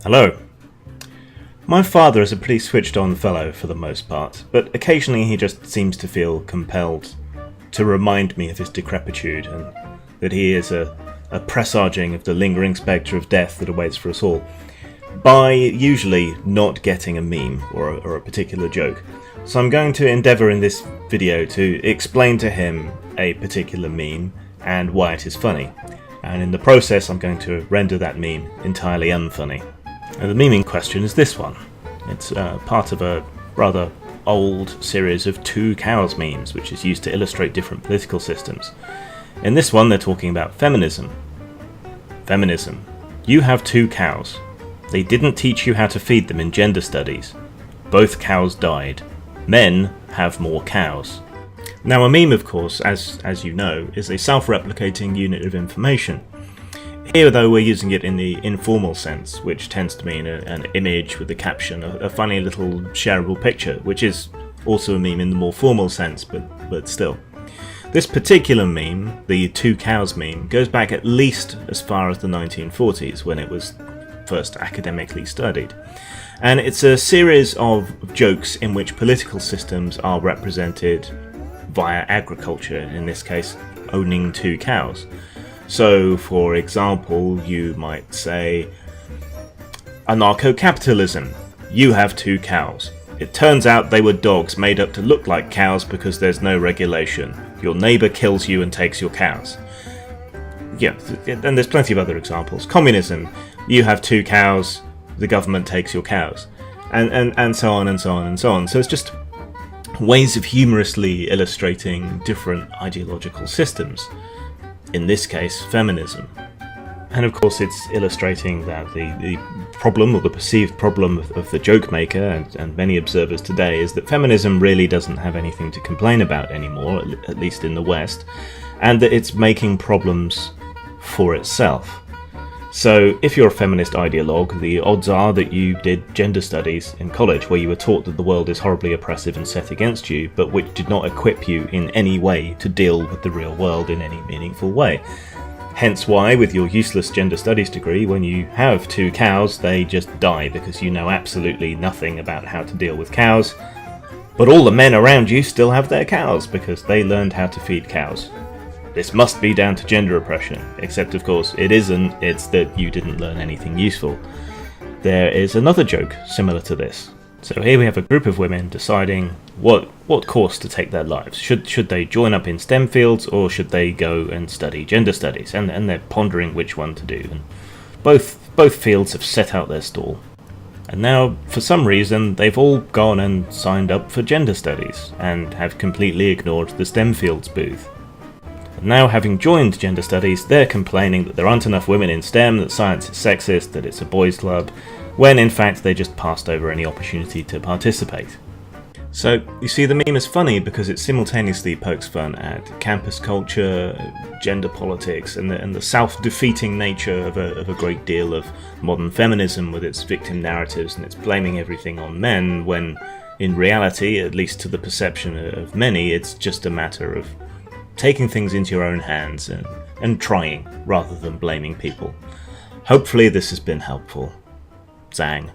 Hello. My father is a pretty switched on fellow for the most part, but occasionally he just seems to feel compelled to remind me of his decrepitude and that he is a presaging of the lingering spectre of death that awaits for us all, by usually not getting a meme or a particular joke. So I'm going to endeavour in this video to explain to him a particular meme and why it is funny, and in the process I'm going to render that meme entirely unfunny. And the meme in question is this one. It's part of a rather old series of two cows memes, which is used to illustrate different political systems. In this one, they're talking about feminism. Feminism. You have two cows. They didn't teach you how to feed them in gender studies. Both cows died. Men have more cows. Now, a meme, of course, as you know, is a self-replicating unit of information. Here, though, we're using it in the informal sense, which tends to mean an image with a caption, a funny little shareable picture, which is also a meme in the more formal sense, but still. This particular meme, the two cows meme, goes back at least as far as the 1940s, when it was first academically studied. And it's a series of jokes in which political systems are represented via agriculture, in this case, owning two cows. So, for example, you might say, anarcho-capitalism. You have two cows. It turns out they were dogs made up to look like cows because there's no regulation. Your neighbour kills you and takes your cows. Yeah, and there's plenty of other examples. Communism. You have two cows, the government takes your cows. And so on and so on and so on. So it's just ways of humorously illustrating different ideological systems. In this case, feminism. And of course it's illustrating that the problem, or the perceived problem of the joke maker and many observers today, is that feminism really doesn't have anything to complain about anymore, at least in the West, and that it's making problems for itself. So if you're a feminist ideologue, the odds are that you did gender studies in college, where you were taught that the world is horribly oppressive and set against you, but which did not equip you in any way to deal with the real world in any meaningful way. Hence why, with your useless gender studies degree, when you have two cows, they just die because you know absolutely nothing about how to deal with cows, but all the men around you still have their cows because they learned how to feed cows. This must be down to gender oppression, except of course it isn't, it's that you didn't learn anything useful. There is another joke similar to this. So here we have a group of women deciding what course to take their lives. Should they join up in STEM fields, or should they go and study gender studies? And they're pondering which one to do. And both fields have set out their stall. And now, for some reason, they've all gone and signed up for gender studies, and have completely ignored the STEM fields booth. Now, having joined gender studies, they're complaining that there aren't enough women in STEM, that science is sexist, that it's a boys' club, when in fact they just passed over any opportunity to participate. So, you see, the meme is funny because it simultaneously pokes fun at campus culture, gender politics, and the self-defeating nature of a great deal of modern feminism with its victim narratives and its blaming everything on men, when in reality, at least to the perception of many, it's just a matter of taking things into your own hands and trying, rather than blaming people. Hopefully this has been helpful. Zang.